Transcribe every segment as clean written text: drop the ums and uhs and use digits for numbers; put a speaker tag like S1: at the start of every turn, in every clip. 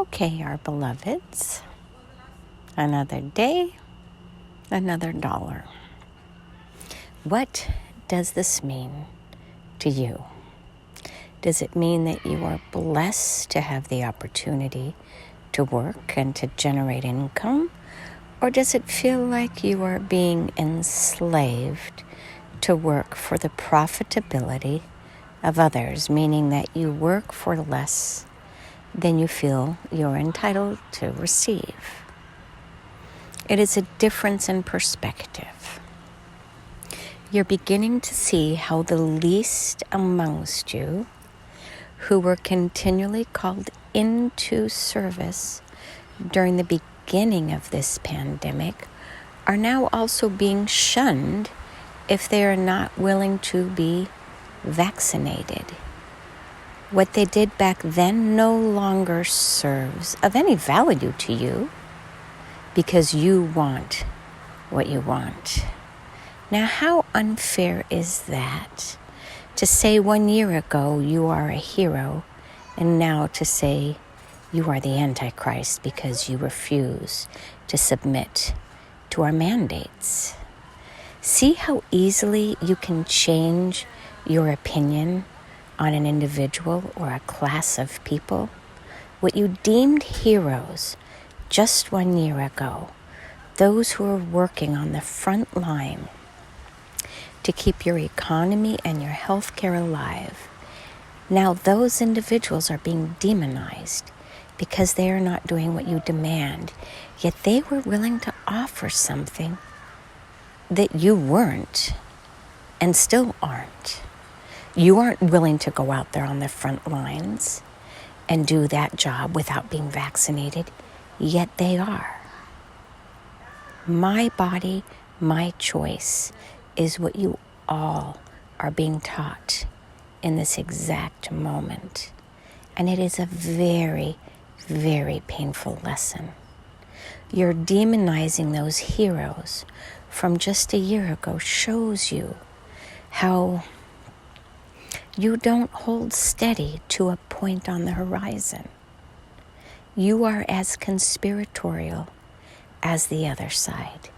S1: Okay, our beloveds, another day, another dollar. What does this mean to you? Does it mean that you are blessed to have the opportunity to work and to generate income? Or does it feel like you are being enslaved to work for the profitability of others, meaning that you work for less than you feel you're entitled to receive? It is a difference in perspective. You're beginning to see how the least amongst you, who were continually called into service during the beginning of this pandemic, are now also being shunned if they are not willing to be vaccinated. What they did back then no longer serves of any value to you because you want what you want. Now, how unfair is that? To say 1 year ago you are a hero, and now to say you are the Antichrist because you refuse to submit to our mandates. See how easily you can change your opinion on an individual or a class of people? What you deemed heroes just 1 year ago, those who are working on the front line to keep your economy and your healthcare alive, now those individuals are being demonized because they are not doing what you demand, yet they were willing to offer something that you weren't and still aren't. You aren't willing to go out there on the front lines and do that job without being vaccinated, yet they are. My body, my choice is what you all are being taught in this exact moment. And it is a very, very painful lesson. You're demonizing those heroes from just a year ago shows you how you don't hold steady to a point on the horizon. You are as conspiratorial as the other side.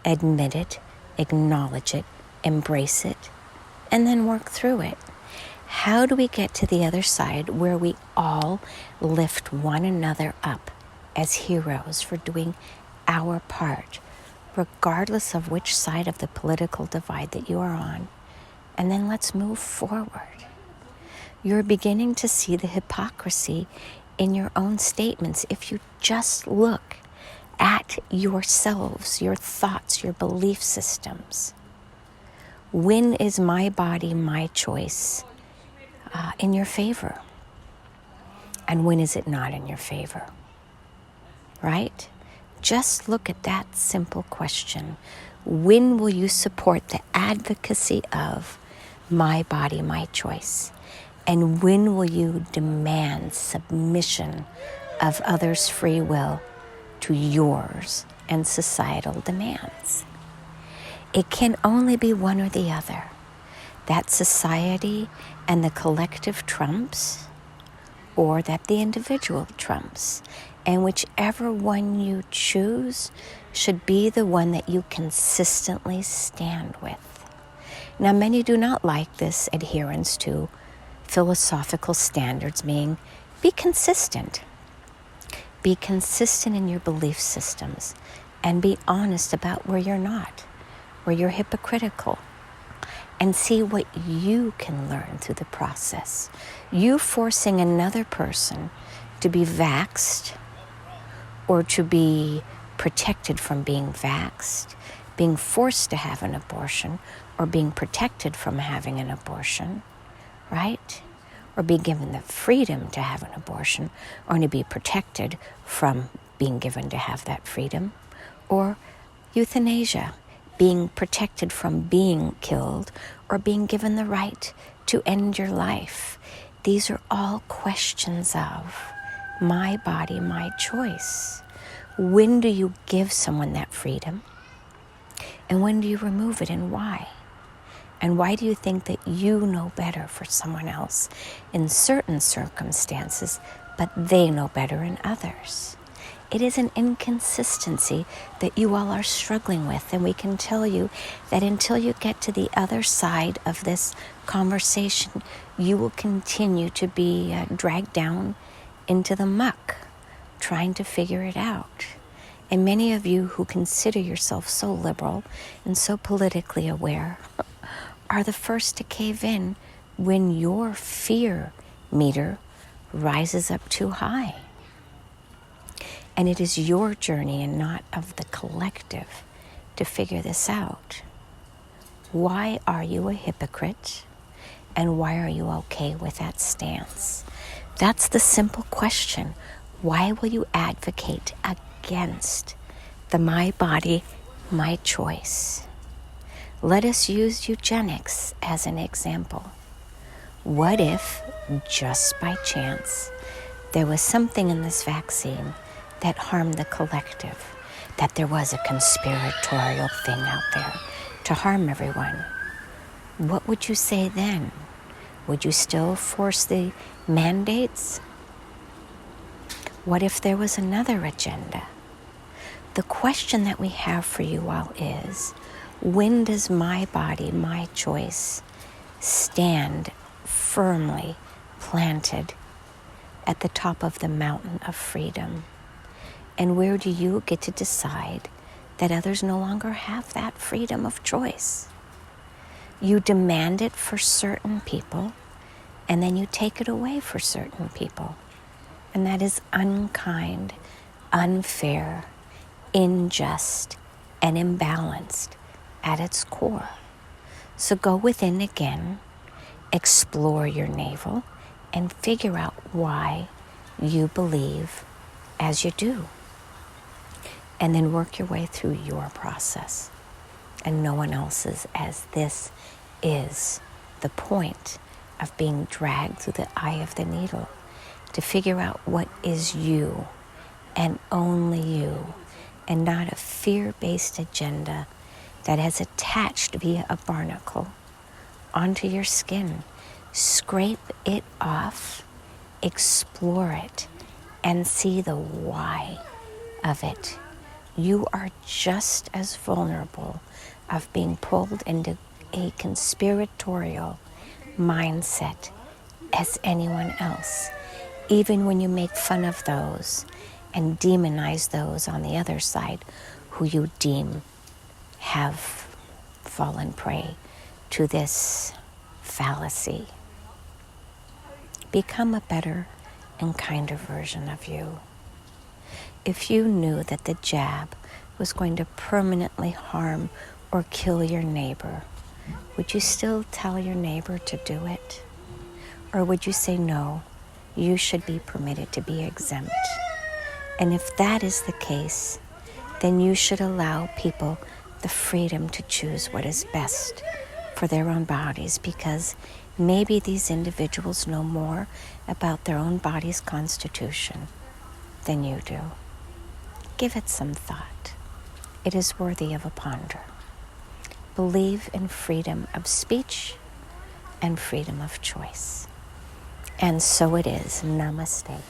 S1: Admit it, acknowledge it, embrace it, and then work through it. How do we get to the other side where we all lift one another up as heroes for doing our part, regardless of which side of the political divide that you are on? And then let's move forward. You're beginning to see the hypocrisy in your own statements if you just look at yourselves, your thoughts, your belief systems. When is my body, my choice in your favor? And when is it not in your favor? Right? Just look at that simple question. When will you support the advocacy of my body, my choice? And when will you demand submission of others' free will to yours and societal demands? It can only be one or the other. That society and the collective trumps, or that the individual trumps. And whichever one you choose should be the one that you consistently stand with. Now, many do not like this adherence to philosophical standards, meaning be consistent. Be consistent in your belief systems and be honest about where you're not, where you're hypocritical, and see what you can learn through the process. You forcing another person to be vaxxed or to be protected from being vaxxed, being forced to have an abortion or being protected from having an abortion, right? Or be given the freedom to have an abortion or to be protected from being given to have that freedom. Or euthanasia, being protected from being killed or being given the right to end your life. These are all questions of my body, my choice. When do you give someone that freedom? And when do you remove it, and why? And why do you think that you know better for someone else in certain circumstances, but they know better in others. It is an inconsistency that you all are struggling with, and we can tell you that until you get to the other side of this conversation, you will continue to be dragged down into the muck, trying to figure it out. And many of you who consider yourself so liberal and so politically aware are the first to cave in when your fear meter rises up too high. And it is your journey and not of the collective to figure this out. Why are you a hypocrite? And why are you okay with that stance? That's the simple question. Why will you advocate against the my body, my choice? Let us use eugenics as an example. What if, just by chance, there was something in this vaccine that harmed the collective, that there was a conspiratorial thing out there to harm everyone? What would you say then? Would you still force the mandates? What if there was another agenda? The question that we have for you all is, when does my body, my choice, stand firmly planted at the top of the mountain of freedom? And where do you get to decide that others no longer have that freedom of choice? You demand it for certain people, and then you take it away for certain people. And that is unkind, unfair, unjust, and imbalanced at its core. So go within again, explore your navel, and figure out why you believe as you do. And then work your way through your process and no one else's, as this is the point of being dragged through the eye of the needle, to figure out what is you and only you, and not a fear-based agenda that has attached via a barnacle onto your skin. Scrape it off, explore it, and see the why of it. You are just as vulnerable of being pulled into a conspiratorial mindset as anyone else, even when you make fun of those and demonize those on the other side who you deem have fallen prey to this fallacy. Become a better and kinder version of you. If you knew that the jab was going to permanently harm or kill your neighbor, would you still tell your neighbor to do it? Or would you say, no, you should be permitted to be exempt? And if that is the case, then you should allow people the freedom to choose what is best for their own bodies, because maybe these individuals know more about their own body's constitution than you do. Give it some thought. It is worthy of a ponder. Believe in freedom of speech and freedom of choice. And so it is. Namaste.